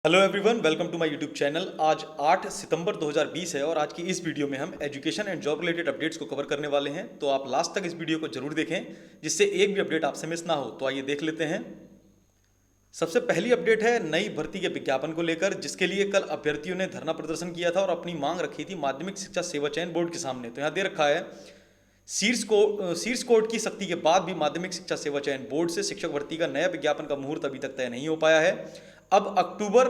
Hello everyone, welcome to my YouTube channel. आज 8 सितंबर 2020 है और आज की इस वीडियो में हम education and job related updates को कवर करने वाले हैं। तो आप लास्ट तक इस वीडियो को जरूर देखें जिससे एक भी अपडेट आपसे मिस ना हो। तो आइए देख लेते हैं। सबसे पहली अपडेट है नई भर्ती के विज्ञापन को लेकर, जिसके लिए कल अभ्यर्थियों ने धरना प्रदर्शन किया था और अपनी मांग रखी थी माध्यमिक शिक्षा सेवा चयन बोर्ड के सामने। तो यहाँ दे रखा है, शीर्ष कोर्ट की सख्ती के बाद भी माध्यमिक शिक्षा सेवा चयन बोर्ड से शिक्षक भर्ती का नया विज्ञापन का मुहूर्त अभी तक तय नहीं हो पाया है। अब अक्टूबर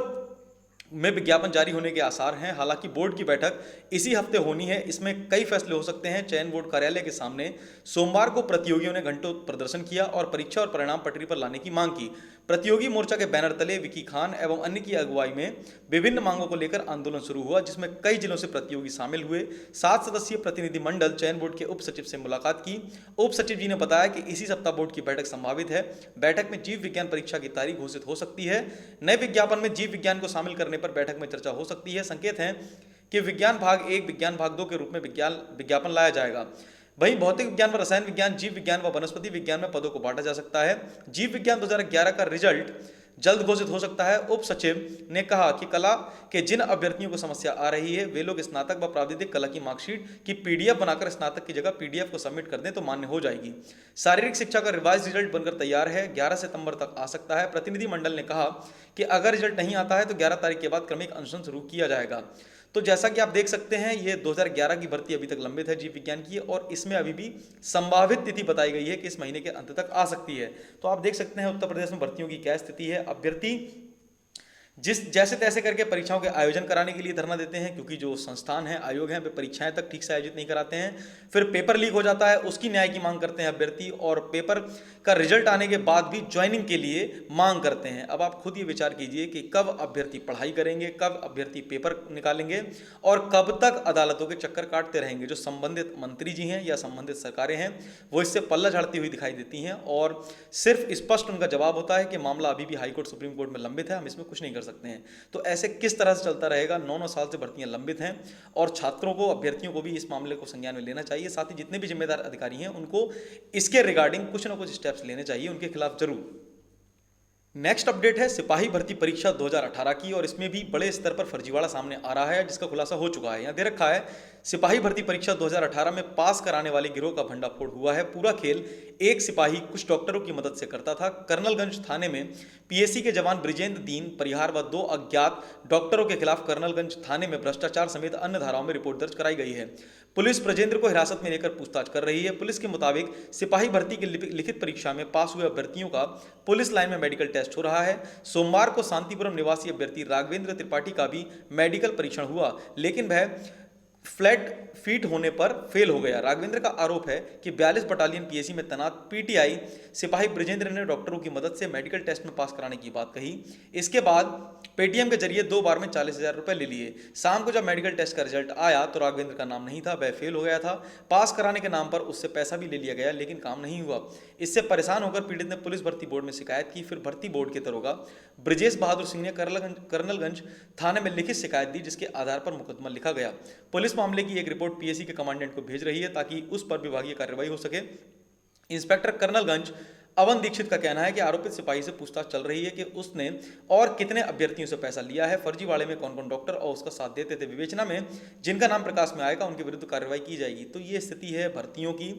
में विज्ञापन जारी होने के आसार हैं। हालांकि बोर्ड की बैठक इसी हफ्ते होनी है। इसमें कई फैसले हो सकते हैं। चयन बोर्ड कार्यालय के सामने सोमवार को प्रतियोगियों ने घंटों प्रदर्शन किया और परीक्षा और परिणाम पटरी पर लाने की मांग की। प्रतियोगी मोर्चा के बैनर तले विकी खान एवं अन्य की अगुवाई में विभिन्न मांगों को लेकर आंदोलन शुरू हुआ, जिसमें कई जिलों से प्रतियोगी शामिल हुए। 7 सदस्यीय प्रतिनिधिमंडल चयन बोर्ड के उप सचिव से मुलाकात की। उप सचिव जी ने बताया कि इसी सप्ताह बोर्ड की बैठक संभावित है। बैठक में जीव विज्ञान परीक्षा की तारीख घोषित हो सकती है। नए विज्ञापन में जीव विज्ञान को शामिल करने पर बैठक में चर्चा हो सकती है। संकेत हैं कि विज्ञान भाग 1 विज्ञान भाग 2 के रूप में विज्ञापन लाया जाएगा। वहीं भौतिक विज्ञान व रसायन विज्ञान, जीव विज्ञान व वनस्पति विज्ञान में पदों को बांटा जा सकता है। जीव विज्ञान 2011 का रिजल्ट जल्द घोषित हो सकता है। उप सचिव ने कहा कि कला के जिन अभ्यर्थियों को समस्या आ रही है वे लोग स्नातक व प्राविधिक कला की मार्कशीट की पीडीएफ बनाकर स्नातक की जगह पीडीएफ को सबमिट कर दें तो मान्य हो जाएगी। शारीरिक शिक्षा का रिवाइज रिजल्ट बनकर तैयार है, 11 सितंबर तक आ सकता है। प्रतिनिधिमंडल ने कहा कि अगर रिजल्ट नहीं आता है तो 11 तारीख के बाद क्रमिक अनशन शुरू किया जाएगा। तो जैसा कि आप देख सकते हैं, ये 2011 की भर्ती अभी तक लंबित है जीव विज्ञान की, और इसमें अभी भी संभावित तिथि बताई गई है कि इस महीने के अंत तक आ सकती है। तो आप देख सकते हैं उत्तर प्रदेश में भर्तियों की क्या स्थिति है। अभ्यर्थी जैसे तैसे करके परीक्षाओं के आयोजन कराने के लिए धरना देते हैं, क्योंकि जो संस्थान है, आयोग हैं, वे परीक्षाएं तक ठीक से आयोजित नहीं कराते हैं। फिर पेपर लीक हो जाता है, उसकी न्याय की मांग करते हैं अभ्यर्थी, और पेपर का रिजल्ट आने के बाद भी ज्वाइनिंग के लिए मांग करते हैं। अब आप खुद ये विचार कीजिए कि कब अभ्यर्थी पढ़ाई करेंगे, कब अभ्यर्थी पेपर निकालेंगे और कब तक अदालतों के चक्कर काटते रहेंगे। जो संबंधित मंत्री जी हैं या संबंधित सरकारें हैं, वो इससे पल्ला झाड़ती हुई दिखाई देती हैं और सिर्फ स्पष्ट उनका जवाब होता है कि मामला अभी भी हाईकोर्ट सुप्रीम कोर्ट में लंबित है, हम इसमें कुछ नहीं कर सकते हैं। तो ऐसे किस तरह से चलता रहेगा? 9-9 साल से भर्तियां लंबित हैं और छात्रों को, अभ्यर्थियों को भी इस मामले को संज्ञान में लेना चाहिए। साथ ही जितने भी जिम्मेदार अधिकारी हैं उनको इसके रिगार्डिंग कुछ ना कुछ स्टेप्स लेने चाहिए उनके खिलाफ जरूर। नेक्स्ट अपडेट है सिपाही भर्ती परीक्षा 2018 की, और इसमें भी बड़े स्तर पर फर्जीवाड़ा सामने आ रहा है, जिसका खुलासा हो चुका है। यहाँ दे रखा है, सिपाही भर्ती परीक्षा 2018 में पास कराने वाले गिरोह का भंडाफोड़ हुआ है। पूरा खेल एक सिपाही कुछ डॉक्टरों की मदद से करता था। कर्नलगंज थाने में पीएसी के जवान ब्रिजेंद्र दीन परिहार व 2 अज्ञात डॉक्टरों के खिलाफ कर्नलगंज थाने में भ्रष्टाचार समेत अन्य धाराओं में रिपोर्ट दर्ज कराई गई है। पुलिस ब्रजेंद्र को हिरासत में लेकर पूछताछ कर रही है। पुलिस के मुताबिक सिपाही भर्ती की लिखित परीक्षा में पास हुए अभ्यर्थियों का पुलिस लाइन में मेडिकल टेस्ट हो रहा है। सोमवार को शांतिपुरम निवासी अभ्यर्थी राघवेंद्र त्रिपाठी का भी मेडिकल परीक्षण हुआ, लेकिन वह फ्लैट फीट होने पर फेल हो गया। राघवेंद्र का आरोप है कि 42 बटालियन पीएसी में तैनात पीटीआई सिपाही ब्रजेंद्र ने डॉक्टरों की मदद से मेडिकल टेस्ट में पास कराने की बात कही। इसके बाद पेटीएम के जरिए 2 बार में 40,000 रुपए ले लिए। शाम को जब मेडिकल टेस्ट का रिजल्ट आया तो राघवेंद्र का नाम नहीं था, वह फेल हो गया था। पास कराने के नाम पर उससे पैसा भी ले लिया गया, लेकिन काम नहीं हुआ। इससे परेशान होकर पीड़ित ने पुलिस भर्ती बोर्ड में शिकायत की। फिर भर्ती बोर्ड के दरोगा ब्रजेश बहादुर सिंह ने कर्नलगंज थाने में लिखित शिकायत दी, जिसके आधार पर मुकदमा लिखा गया। पुलिस मामले की एक रिपोर्ट पीएसी के कमांडेंट को भेज रही है ताकि उस पर विभागीय कार्रवाई हो सके। इंस्पेक्टर कर्नलगंज अवन दीक्षित का कहना है कि आरोपित सिपाही से पूछताछ चल रही है कि उसने और कितने अभ्यर्थियों से पैसा लिया है, फर्जीवाड़े में कौन कौन डॉक्टर और उसका साथ देते थे। विवेचना में जिनका नाम प्रकाश में आएगा उनके विरुद्ध कार्रवाई की जाएगी। तो ये स्थिति है भर्तियों की।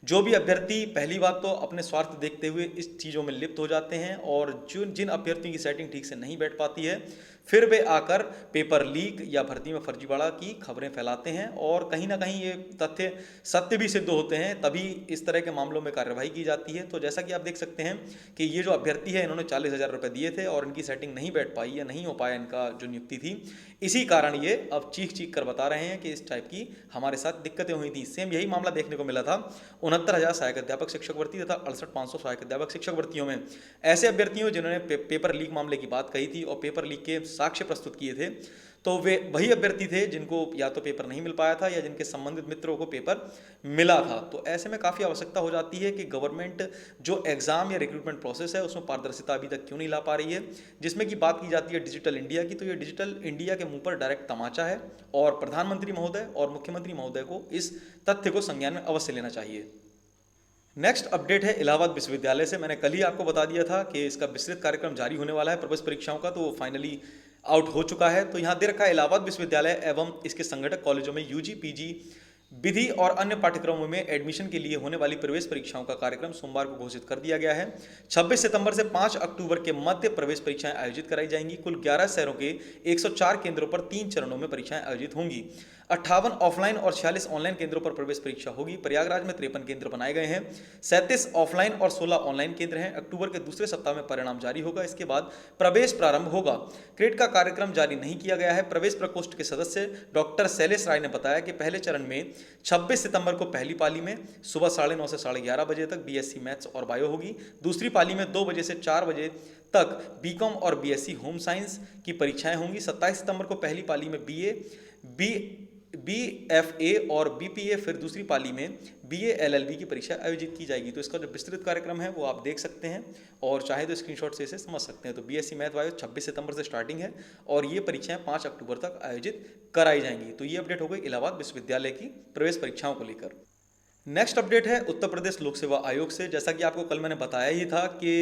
जो भी अभ्यर्थी पहली बात तो अपने स्वार्थ देखते हुए इस चीज़ों में लिप्त हो जाते हैं, और जिन अभ्यर्थियों की सेटिंग ठीक से नहीं बैठ पाती है, फिर वे आकर पेपर लीक या भर्ती में फर्जीवाड़ा की खबरें फैलाते हैं, और कहीं ना कहीं ये तथ्य सत्य भी सिद्ध होते हैं, तभी इस तरह के मामलों में कार्रवाई की जाती है। तो जैसा कि आप देख सकते हैं कि ये जो अभ्यर्थी है, इन्होंने 40,000 रुपये दिए थे और इनकी सेटिंग नहीं बैठ पाई या नहीं हो पाया इनका जो नियुक्ति थी। इसी कारण ये अब चीख चीख कर बता रहे हैं कि इस टाइप की हमारे साथ दिक्कतें हुई थी। सेम यही मामला देखने को मिला था 69,000 सहायक अध्यापक शिक्षक भर्ती तथा 68,500 सहायक अध्यापक शिक्षक भर्तियों में। ऐसे अभ्यर्थियों जिन्होंने पेपर लीक मामले की बात कही थी और पेपर लीक के साक्ष्य प्रस्तुत किए थे, तो वे वही अभ्यर्थी थे जिनको या तो पेपर नहीं मिल पाया था या जिनके संबंधित मित्रों को पेपर मिला था। तो ऐसे में काफ़ी आवश्यकता हो जाती है कि गवर्नमेंट जो एग्जाम या रिक्रूटमेंट प्रोसेस है उसमें पारदर्शिता अभी तक क्यों नहीं ला पा रही है। जिसमें कि बात की जाती है डिजिटल इंडिया की, तो ये डिजिटल इंडिया के मुंह पर डायरेक्ट तमाचा है, और प्रधानमंत्री महोदय और मुख्यमंत्री महोदय को इस तथ्य को संज्ञान में अवश्य लेना चाहिए। नेक्स्ट अपडेट है इलाहाबाद विश्वविद्यालय से। मैंने कल ही आपको बता दिया था कि इसका विस्तृत कार्यक्रम जारी होने वाला है प्रवेश परीक्षाओं का, तो फाइनली आउट हो चुका है। तो यहाँ दे रखा है इलाहाबाद विश्वविद्यालय एवं इसके संगठक कॉलेजों में यूजी पीजी विधि और अन्य पाठ्यक्रमों में एडमिशन के लिए होने वाली प्रवेश परीक्षाओं का कार्यक्रम सोमवार को घोषित कर दिया गया है। 26 सितंबर से 5 अक्टूबर के मध्य प्रवेश परीक्षाएं आयोजित कराई जाएंगी। कुल 11 शहरों के 104 केंद्रों पर 3 चरणों में परीक्षाएं आयोजित होंगी। 58 ऑफलाइन और 46 ऑनलाइन केंद्रों पर प्रवेश परीक्षा होगी। प्रयागराज में 53 केंद्र बनाए गए हैं। 37 ऑफलाइन और 16 ऑनलाइन केंद्र हैं। अक्टूबर के दूसरे सप्ताह में परिणाम जारी होगा। इसके बाद प्रवेश प्रारंभ होगा। क्रेट का कार्यक्रम जारी नहीं किया गया है। प्रवेश प्रकोष्ठ के सदस्य डॉक्टर शैलेश राय ने बताया कि पहले चरण में 26 सितंबर को पहली पाली में सुबह 9:30 से 11:30 बजे तक बीएससी मैथ्स और बायो होगी। दूसरी पाली में 2 बजे से 4 बजे तक बीकॉम और बीएससी होम साइंस की परीक्षाएं होंगी। 27 सितंबर को पहली पाली में बीएफए और बीपीए, फिर दूसरी पाली में बीए एलएलबी की परीक्षा आयोजित की जाएगी। तो इसका जो विस्तृत कार्यक्रम है वो आप देख सकते हैं और चाहे तो स्क्रीनशॉट से इसे समझ सकते हैं। तो बीएससी मैथ बायो 26 सितंबर से स्टार्टिंग है और ये परीक्षाएं 5 अक्टूबर तक आयोजित कराई जाएंगी। तो ये अपडेट हो गई इलाहाबाद विश्वविद्यालय की प्रवेश परीक्षाओं को लेकर। नेक्स्ट अपडेट है उत्तर प्रदेश लोक सेवा आयोग से। जैसा कि आपको कल मैंने बताया ही था कि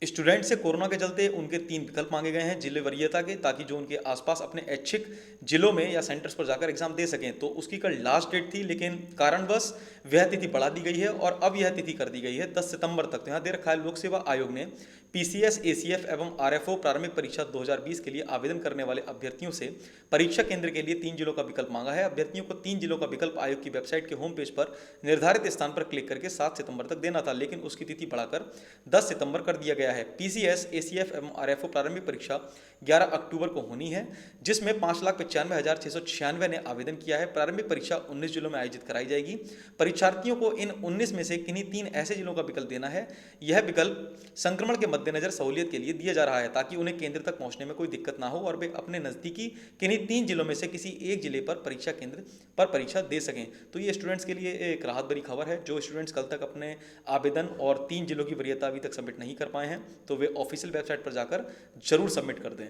स्टूडेंट से कोरोना के चलते उनके 3 विकल्प मांगे गए हैं जिले वरीयता के, ताकि जो उनके आसपास अपने ऐच्छिक जिलों में या सेंटर्स पर जाकर एग्जाम दे सकें। तो उसकी कल लास्ट डेट थी, लेकिन कारणवश वह तिथि बढ़ा दी गई है और अब यह तिथि कर दी गई है 10 सितंबर तक। तो यहाँ दे रखा है लोक सेवा आयोग ने पीसीएस, एसीएफ एवं आरएफओ प्रारंभिक परीक्षा 2020 के लिए आवेदन करने वाले अभ्यर्थियों से परीक्षा केंद्र के लिए 3 जिलों का विकल्प मांगा है। अभ्यर्थियों को 3 जिलों का विकल्प आयोग की वेबसाइट के होम पेज पर निर्धारित स्थान पर क्लिक करके 7 सितंबर तक देना था, लेकिन उसकी तिथि बढ़ाकर 10 सितंबर कर दिया गया है। पीसीएस, एसीएफ एवं आरएफओ प्रारंभिक परीक्षा 11 अक्टूबर को होनी है, जिसमें 5,95,696 ने आवेदन किया है। प्रारंभिक परीक्षा 19 जिलों में आयोजित कराई जाएगी। परीक्षार्थियों को इन 19 में से किन्हीं 3 ऐसे जिलों का विकल्प देना है। यह विकल्प संक्रमण के मद्देनजर सहूलियत के लिए दिया जा रहा है, ताकि उन्हें केंद्र तक पहुंचने में कोई दिक्कत ना हो और वे अपने नजदीकी किन्हीं 3 जिलों में से किसी एक जिले पर परीक्षा केंद्र पर परीक्षा दे सकें। तो ये स्टूडेंट्स के लिए एक राहत भरी खबर है। जो स्टूडेंट्स कल तक अपने आवेदन और 3 जिलों की वरीयता अभी तक सबमिट नहीं कर पाए हैं, तो वे ऑफिशियल वेबसाइट पर जाकर जरूर सबमिट कर दें।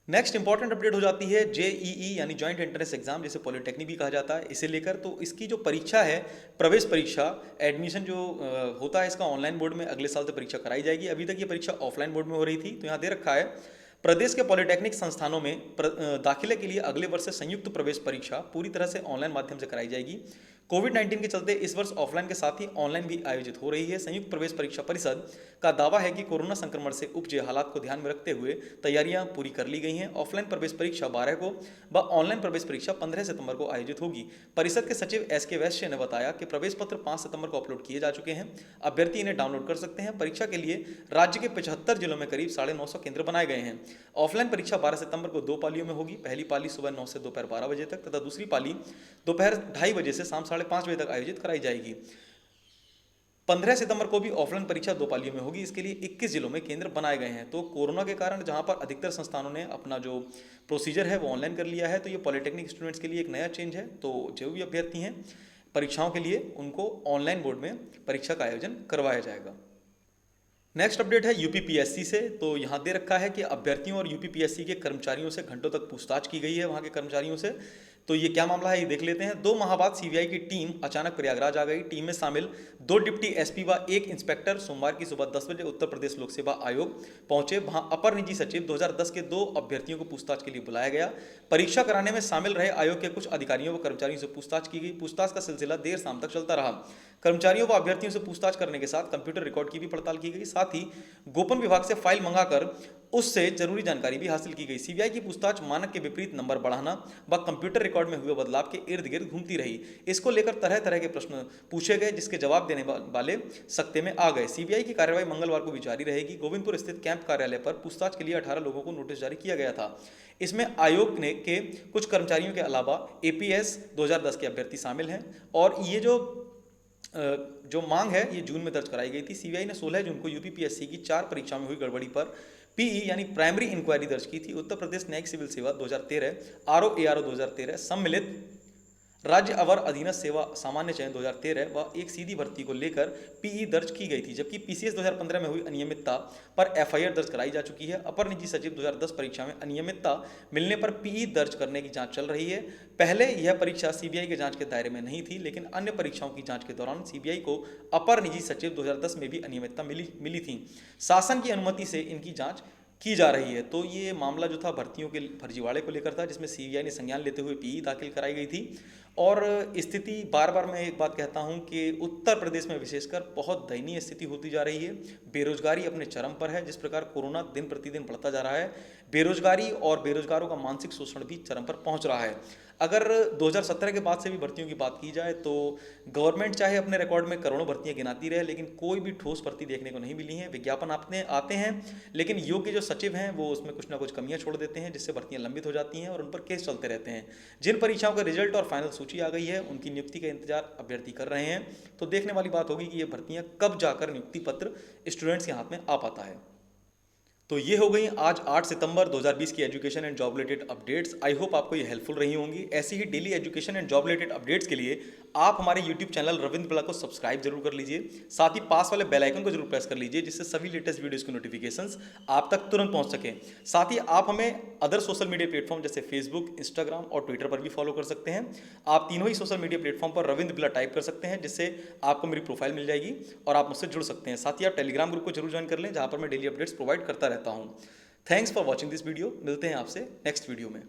नेक्स्ट इंपॉर्टेंट अपडेट हो जाती है जेईई यानी जॉइंट एंट्रेंस एग्जाम, जिसे पॉलिटेक्निक भी कहा जाता है, इसे लेकर। तो इसकी जो परीक्षा है, प्रवेश परीक्षा, एडमिशन जो होता है इसका ऑनलाइन मोड में अगले साल से परीक्षा कराई जाएगी। अभी तक ये परीक्षा ऑफलाइन मोड में हो रही थी। तो यहाँ दे रखा है प्रदेश के पॉलिटेक्निक संस्थानों में दाखिले के लिए अगले वर्ष से संयुक्त प्रवेश परीक्षा पूरी तरह से ऑनलाइन माध्यम से कराई जाएगी। कोविड-19 के चलते इस वर्ष ऑफलाइन के साथ ही ऑनलाइन भी आयोजित हो रही है। संयुक्त प्रवेश परीक्षा परिषद का दावा है कि कोरोना संक्रमण से उपजे हालात को ध्यान में रखते हुए तैयारियां पूरी कर ली गई हैं। ऑफलाइन प्रवेश परीक्षा 12 को व ऑनलाइन प्रवेश परीक्षा 15 सितंबर को आयोजित होगी। परिषद के सचिव एसके वैश्य ने बताया कि प्रवेश पत्र 5 सितंबर को अपलोड किए जा चुके हैं। अभ्यर्थी इन्हें डाउनलोड कर सकते हैं। परीक्षा के लिए राज्य के 75 जिलों में करीब 950 केंद्र बनाए गए हैं। ऑफलाइन परीक्षा 12 सितंबर को 2 पालियों में होगी। पहली पाली सुबह 9 से दोपहर 12 बजे तक तथा दूसरी पाली दोपहर 2:30 बजे से शाम 5:30 बजे तक आयोजित कराई जाएगी। 15 सितंबर को भी ऑफलाइन परीक्षा 2 पालियों में होगी। इसके लिए 21 जिलों में केंद्र बनाए गए हैं। तो कोरोना के कारण जहां पर अधिकतर संस्थानों ने अपना जो प्रोसीजर है वो ऑनलाइन कर लिया है, तो ये पॉलिटेक्निक स्टूडेंट्स के लिए एक नया चेंज है। तो जो भी अभ्यर्थी हैं परीक्षाओं के लिए, उनको ऑनलाइन मोड में परीक्षा का आयोजन करवाया जाएगा। नेक्स्ट अपडेट है यूपीपीएससी से। तो यहाँ दे रखा है कि अभ्यर्थियों और यूपीपीएससी के कर्मचारियों से घंटों तक पूछताछ की गई है, वहाँ के कर्मचारियों से। तो ये क्या मामला है ये देख लेते हैं। 2 माह बाद सीबीआई की टीम अचानक प्रयागराज आ गई। टीम में शामिल 2 डिप्टी एसपी व 1 इंस्पेक्टर सोमवार की सुबह 10 बजे उत्तर प्रदेश लोक सेवा आयोग पहुंचे। वहां अपर निजी सचिव 2010 के 2 अभ्यर्थियों को पूछताछ के लिए बुलाया गया। परीक्षा कराने में शामिल रहे आयोग के कुछ अधिकारियों व कर्मचारियों से पूछताछ की गई। पूछताछ का सिलसिला देर शाम तक चलता रहा। कर्मचारियों व अभ्यर्थियों से पूछताछ करने के साथ कंप्यूटर रिकॉर्ड की भी पड़ताल की गई। साथ ही गोपन विभाग से फाइल मंगाकर उससे जरूरी जानकारी भी हासिल की गई। सीबीआई की पूछताछ मानक के विपरीत नंबर बढ़ाना व कंप्यूटर रिकॉर्ड में हुए बदलाव के इर्द गिर्द घूमती रही। इसको लेकर तरह तरह के प्रश्न पूछे गए, जिसके जवाब देने वाले सकते में आ गए। सीबीआई की कार्रवाई मंगलवार को भी जारी रहेगी। गोविंदपुर स्थित कैंप कार्यालय पर पूछताछ के लिए 18 लोगों को नोटिस जारी किया गया था। इसमें आयोग ने के कुछ कर्मचारियों के अलावा एपीएस 2010 के अभ्यर्थी शामिल हैं। और ये जो मांग है ये जून में दर्ज कराई गई थी। सीबीआई ने 16 जून को यूपीपीएससी की 4 परीक्षा में हुई गड़बड़ी पर पीई यानी प्राइमरी इंक्वायरी दर्ज की थी। उत्तर प्रदेश न्यायिक सिविल सेवा 2013, आरओ 2013, सम्मिलित राज्य अवर अधीनस्थ सेवा सामान्य चयन 2013 व एक सीधी भर्ती को लेकर पीई दर्ज की गई थी। जबकि पीसीएस 2015 में हुई अनियमितता पर एफआईआर दर्ज कराई जा चुकी है। अपर निजी सचिव 2010 परीक्षा में अनियमितता मिलने पर पीई दर्ज करने की जांच चल रही है। पहले यह परीक्षा सीबीआई के जांच के दायरे में नहीं थी, लेकिन अन्य परीक्षाओं की जांच के दौरान सीबीआई को अपर निजी सचिव 2010 में भी अनियमितता मिली थी। शासन की अनुमति से इनकी जांच की जा रही है। तो ये मामला जो था भर्तियों के फर्जीवाड़े को लेकर था, जिसमें सीबीआई ने संज्ञान लेते हुए पीई दाखिल कराई गई थी। और स्थिति बार बार मैं एक बात कहता हूं कि उत्तर प्रदेश में विशेषकर बहुत दयनीय स्थिति होती जा रही है। बेरोजगारी अपने चरम पर है। जिस प्रकार कोरोना दिन प्रतिदिन बढ़ता जा रहा है, बेरोजगारी और बेरोजगारों का मानसिक शोषण भी चरम पर पहुंच रहा है। अगर 2017 के बाद से भी भर्तियों की बात की जाए तो गवर्नमेंट चाहे अपने रिकॉर्ड में करोड़ों भर्तियां गिनाती रहे, लेकिन कोई भी ठोस भर्ती देखने को नहीं मिली है। विज्ञापन आते हैं, लेकिन योग्य जो सचिव हैं वो उसमें कुछ ना कुछ कमियां छोड़ देते हैं, जिससे भर्तियां लंबित हो जाती हैं और उन पर केस चलते रहते हैं। जिन परीक्षाओं का रिजल्ट और फाइनल सूची आ गई है, उनकी नियुक्ति का इंतजार अभ्यर्थी कर रहे हैं। तो देखने वाली बात होगी कि ये भर्तियां कब जाकर नियुक्ति पत्र स्टूडेंट्स के हाथ में आ पाता है। तो ये हो गई आज 8 सितंबर 2020 की education and job related updates. I hope आपको ये हेल्पफुल रही होंगी। ऐसी ही daily education and job related updates के लिए आप हमारे यूट्यूब चैनल रविंद्र बिरला को सब्सक्राइब जरूर कर लीजिए। साथ ही पास वाले बेल आइकन को जरूर प्रेस कर लीजिए, जिससे सभी लेटेस्ट वीडियोस की नोटिफिकेशंस आप तक तुरंत पहुंच सके। साथ ही आप हमें अदर सोशल मीडिया प्लेटफॉर्म जैसे फेसबुक, इंस्टाग्राम और ट्विटर पर भी फॉलो कर सकते हैं। आप तीनों ही सोशल मीडिया प्लेटफॉर्म पर रविंद्र बिरला टाइप कर सकते हैं, जिससे आपको मेरी प्रोफाइल मिल जाएगी और आप मुझसे जुड़ सकते हैं। साथ ही आप टेलीग्राम ग्रुप को जरूर ज्वाइन कर लें, जहां पर मैं डेली अपडेट्स प्रोवाइड करता रहता हूं। Thanks for watching this video. मिलते हैं आपसे नेक्स्ट वीडियो में।